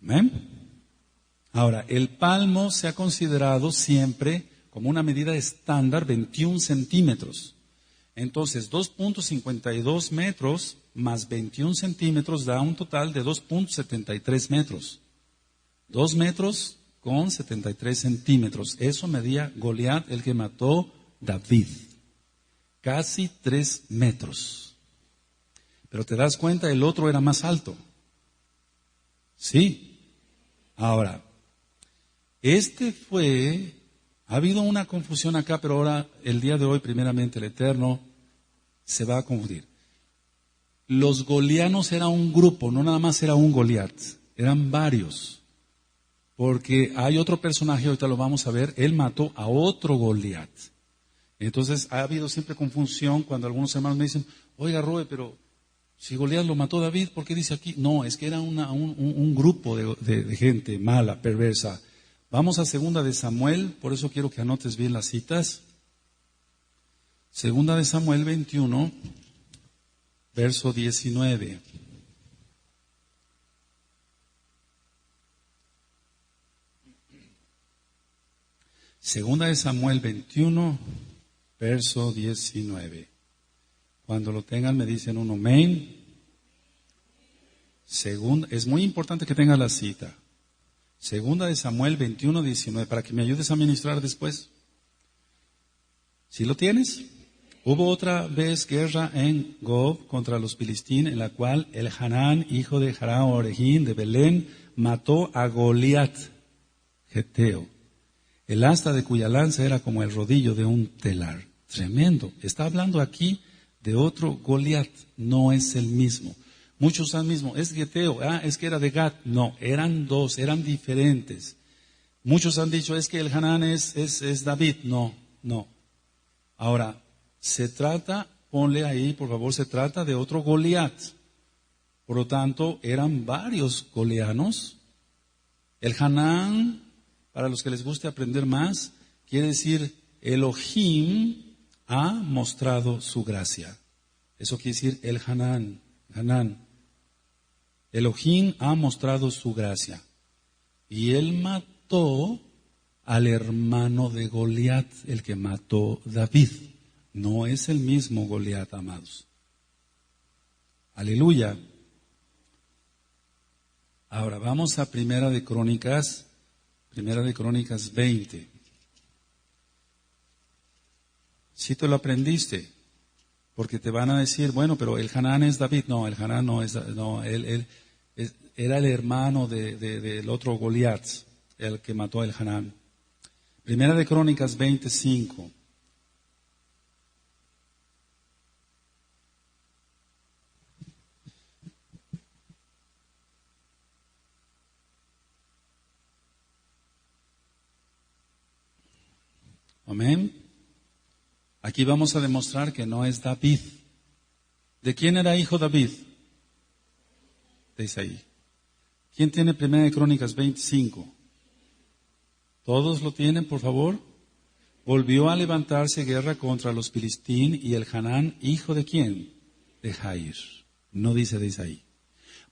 ¿Amén? Ahora, el palmo se ha considerado siempre como una medida estándar 21 centímetros. Entonces, 2.52 metros más 21 centímetros da un total de 2.73 metros. 2 metros con 73 centímetros. Eso medía Goliat, el que mató David. Casi 3 metros. Pero te das cuenta, el otro era más alto. Sí. Ahora, ha habido una confusión acá, pero ahora, el día de hoy, primeramente, el Eterno se va a confundir. Los golianos era un grupo, no nada más era un Goliat, eran varios. Porque hay otro personaje, ahorita lo vamos a ver, él mató a otro Goliat. Entonces, ha habido siempre confusión cuando algunos hermanos me dicen, oiga, Roe, pero si Goliat lo mató David, ¿por qué dice aquí? No, es que era un grupo de gente mala, perversa. Vamos a 2 de Samuel, por eso quiero que anotes bien las citas. 2 de Samuel 21, verso 19. Segunda de Samuel 21, verso 19. Cuando lo tengan me dicen un amén. Es muy importante que tengas la cita. 2 de Samuel 21, 19, para que me ayudes a ministrar después. ¿Sí lo tienes? Hubo otra vez guerra en Gob contra los filisteos, en la cual el Hanán, hijo de Jará Orejín de Belén, mató a Goliat, geteo, el asta de cuya lanza era como el rodillo de un telar. Tremendo. Está hablando aquí de otro Goliat, no es el mismo. Muchos usan mismo, es geteo, es que era de Gat. No, eran dos, eran diferentes. Muchos han dicho, es que el Hanán es David. No. Ahora, se trata, ponle ahí, por favor, se trata de otro Goliat. Por lo tanto, eran varios golianos. El Hanán, para los que les guste aprender más, quiere decir Elohim ha mostrado su gracia. Eso quiere decir el Hanán. Elohim ha mostrado su gracia. Y él mató al hermano de Goliat, el que mató David. No es el mismo Goliat, amados. Aleluya. Ahora vamos a Primera de Crónicas 20. Si te lo aprendiste, porque te van a decir, bueno, pero el Hanán es David. No, el Hanán no es, no, él era el hermano del otro Goliat, el que mató al Hanán. Primera de Crónicas 25. Amén. Aquí vamos a demostrar que no es David. ¿De quién era hijo David? De Isaí. ¿Quién tiene Primera de Crónicas 25? ¿Todos lo tienen, por favor? Volvió a levantarse guerra contra los Filistín y el Hanán, hijo de ¿quién? De Jair. No dice de Isaí.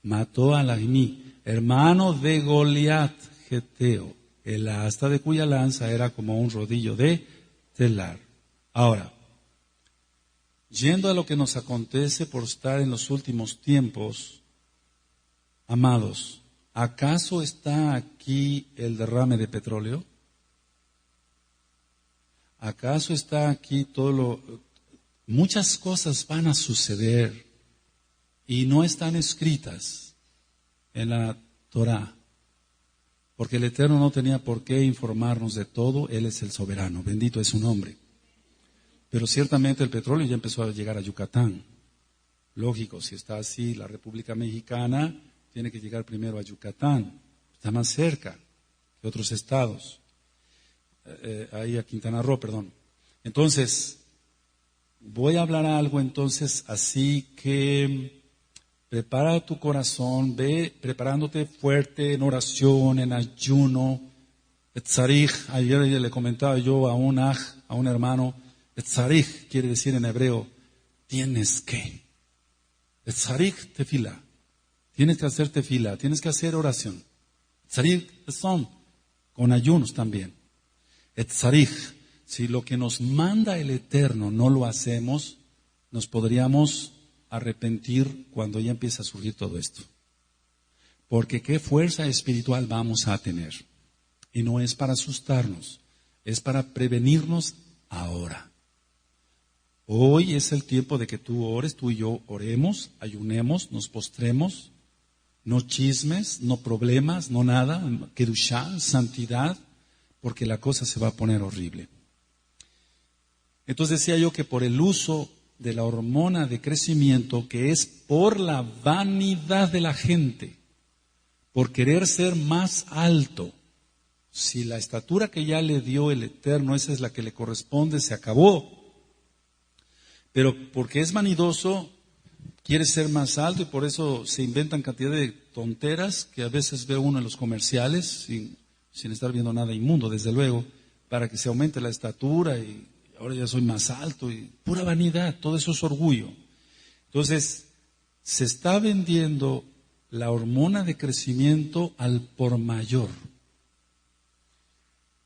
Mató a Lagmi, hermano de Goliat, geteo, el asta de cuya lanza era como un rodillo de telar. Ahora, yendo a lo que nos acontece por estar en los últimos tiempos, amados, ¿acaso está aquí el derrame de petróleo? ¿Acaso está aquí muchas cosas van a suceder y no están escritas en la Torá? Porque el Eterno no tenía por qué informarnos de todo, Él es el soberano, bendito es su nombre. Pero ciertamente el petróleo ya empezó a llegar a Yucatán. Lógico, si está así, la República Mexicana tiene que llegar primero a Yucatán, está más cerca que otros estados. Ahí a Quintana Roo, perdón. Entonces, voy a hablar algo entonces, así que prepara tu corazón, ve preparándote fuerte en oración, en ayuno. Etzarich, ayer le comentaba yo a un hermano, Etzarich quiere decir en hebreo, tienes que. Etzarich tefila, tienes que hacer tefila, tienes que hacer oración. Etzarich son con ayunos también. Etzarich, si lo que nos manda el Eterno no lo hacemos, nos podríamos arrepentir cuando ya empieza a surgir todo esto. Porque qué fuerza espiritual vamos a tener. Y no es para asustarnos, es para prevenirnos ahora. Hoy es el tiempo de que tú ores, tú y yo oremos, ayunemos, nos postremos, no chismes, no problemas, no nada, kedushá, santidad, porque la cosa se va a poner horrible. Entonces decía yo que por el uso de la hormona de crecimiento, que es por la vanidad de la gente, por querer ser más alto, si la estatura que ya le dio el Eterno, esa es la que le corresponde, se acabó. Pero porque es vanidoso, quiere ser más alto y por eso se inventan cantidad de tonteras que a veces ve uno en los comerciales, sin estar viendo nada inmundo, desde luego, para que se aumente la estatura y ahora ya soy más alto y pura vanidad, todo eso es orgullo. Entonces, se está vendiendo la hormona de crecimiento al por mayor.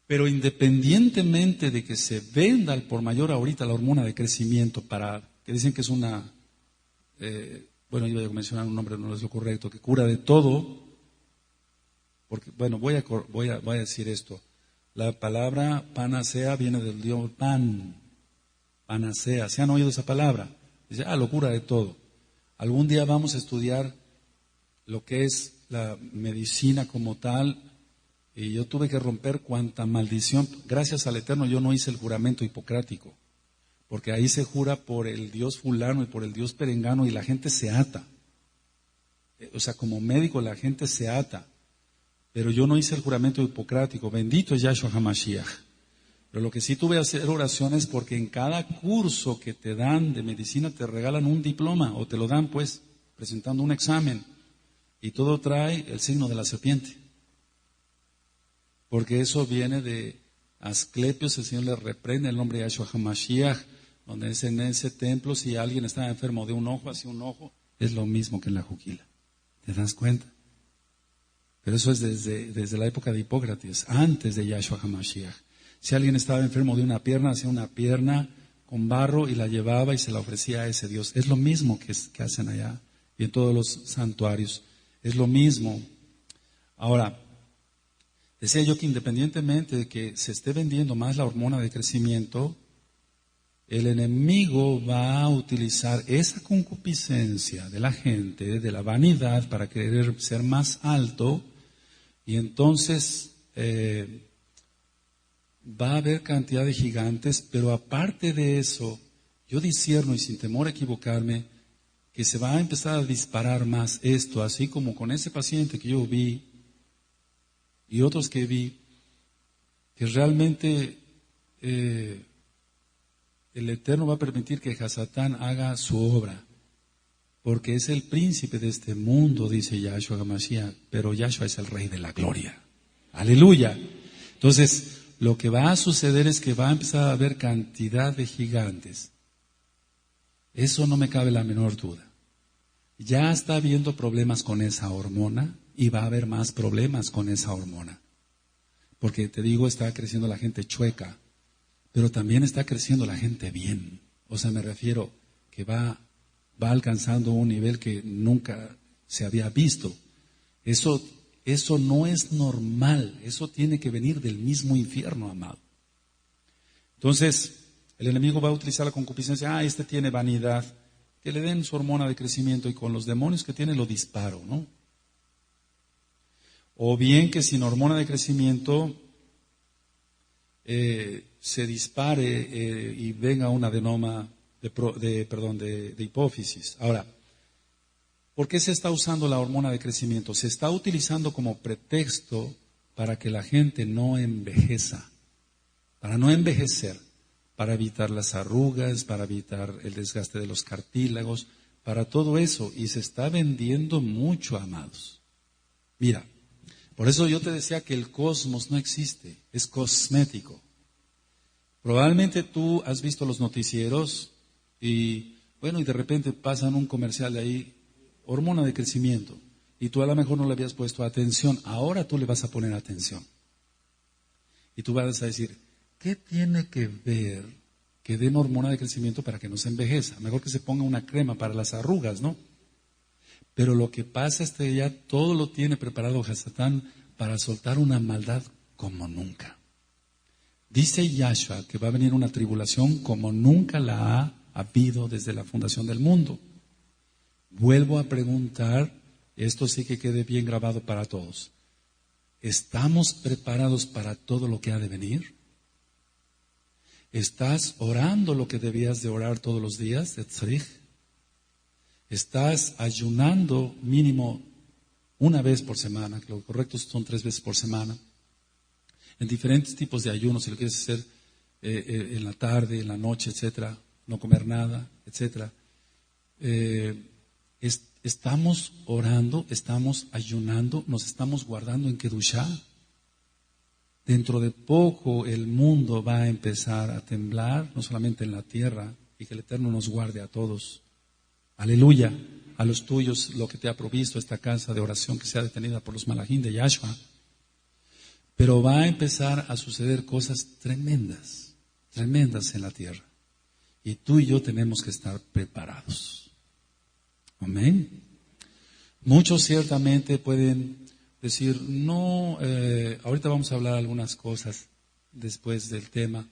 Pero independientemente de que se venda al por mayor ahorita la hormona de crecimiento que dicen que es una, bueno, iba a mencionar un nombre, no es lo correcto, que cura de todo, porque, bueno, voy a decir esto. La palabra panacea viene del dios pan, panacea. ¿Se han oído esa palabra? Dice, lo cura de todo. Algún día vamos a estudiar lo que es la medicina como tal, y yo tuve que romper cuanta maldición. Gracias al Eterno yo no hice el juramento hipocrático, porque ahí se jura por el Dios fulano y por el Dios perengano y la gente se ata. O sea, como médico la gente se ata. Pero yo no hice el juramento hipocrático, bendito es Yahshua HaMashiach. Pero lo que sí tuve que hacer oraciones porque en cada curso que te dan de medicina te regalan un diploma o te lo dan pues presentando un examen y todo trae el signo de la serpiente. Porque eso viene de Asclepios, el Señor le reprende el nombre de Yahshua HaMashiach, donde es en ese templo si alguien está enfermo de un ojo hacia un ojo, es lo mismo que en la juquila. ¿Te das cuenta? Pero eso es desde la época de Hipócrates, antes de Yahshua HaMashiach. Si alguien estaba enfermo de una pierna, hacía una pierna con barro y la llevaba y se la ofrecía a ese Dios. Es lo mismo que hacen allá y en todos los santuarios. Es lo mismo. Ahora, decía yo que independientemente de que se esté vendiendo más la hormona de crecimiento, el enemigo va a utilizar esa concupiscencia de la gente, de la vanidad, para querer ser más alto. Y entonces va a haber cantidad de gigantes, pero aparte de eso, yo discierno y sin temor a equivocarme, que se va a empezar a disparar más esto, así como con ese paciente que yo vi y otros que vi, que realmente el Eterno va a permitir que Hasatán haga su obra. Porque es el príncipe de este mundo, dice Yahshua HaMashiach, pero Yahshua es el rey de la gloria. Aleluya. Entonces, lo que va a suceder es que va a empezar a haber cantidad de gigantes. Eso no me cabe la menor duda. Ya está habiendo problemas con esa hormona y va a haber más problemas con esa hormona. Porque te digo, está creciendo la gente chueca, pero también está creciendo la gente bien. O sea, me refiero que va alcanzando un nivel que nunca se había visto. Eso no es normal, eso tiene que venir del mismo infierno, amado. Entonces, el enemigo va a utilizar la concupiscencia. Este tiene vanidad, que le den su hormona de crecimiento y con los demonios que tiene lo disparo, ¿no? O bien que sin hormona de crecimiento se dispare y venga un adenoma de hipófisis. Ahora, ¿por qué se está usando la hormona de crecimiento? Se está utilizando como pretexto para que la gente no envejeza, para no envejecer, para evitar las arrugas, para evitar el desgaste de los cartílagos, para todo eso. Y se está vendiendo mucho, amados. Mira, por eso yo te decía que el cosmos no existe, es cosmético. Probablemente tú has visto los noticieros y de repente pasan un comercial de ahí, hormona de crecimiento, y tú a lo mejor no le habías puesto atención, ahora tú le vas a poner atención. Y tú vas a decir, ¿qué tiene que ver que den hormona de crecimiento para que no se envejeza? Mejor que se ponga una crema para las arrugas, ¿no? Pero lo que pasa es que ya todo lo tiene preparado Hasatán para soltar una maldad como nunca. Dice Yahshua que va a venir una tribulación como nunca la ha habido desde la fundación del mundo. Vuelvo a preguntar, esto sí que quede bien grabado para todos. ¿Estamos preparados para todo lo que ha de venir? ¿Estás orando lo que debías de orar todos los días, de tzarich? ¿Estás ayunando mínimo una vez por semana? Que lo correcto son 3 veces por semana. En diferentes tipos de ayunos, si lo quieres hacer en la tarde, en la noche, etcétera, no comer nada, etcétera. Estamos orando, estamos ayunando, nos estamos guardando en Kedushá. Dentro de poco el mundo va a empezar a temblar, no solamente en la tierra, y que el Eterno nos guarde a todos. Aleluya, a los tuyos lo que te ha provisto esta casa de oración que sea detenida por los malajín de Yahshua. Pero va a empezar a suceder cosas tremendas, tremendas en la tierra. Y tú y yo tenemos que estar preparados. Amén. Muchos ciertamente pueden decir, no, ahorita vamos a hablar algunas cosas después del tema.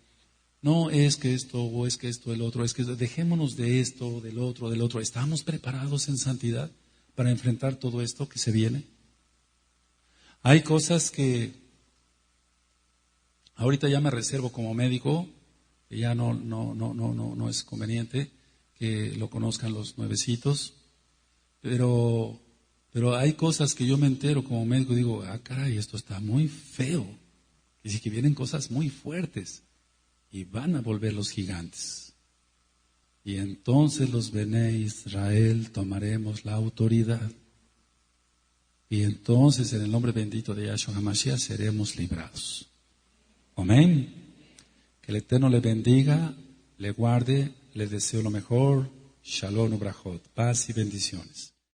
No es que esto, o es que esto, el otro, es que dejémonos de esto, del otro. ¿Estamos preparados en santidad para enfrentar todo esto que se viene? Hay cosas que ahorita ya me reservo como médico, que ya no es conveniente que lo conozcan los nuevecitos, pero hay cosas que yo me entero como médico y digo, caray, esto está muy feo. Y sí que vienen cosas muy fuertes y van a volver los gigantes. Y entonces los Bené Israel tomaremos la autoridad. Y entonces en el nombre bendito de Yahshua HaMashiach seremos librados. Amén. Que el Eterno le bendiga, le guarde, le deseo lo mejor. Shalom ubrajot, paz y bendiciones.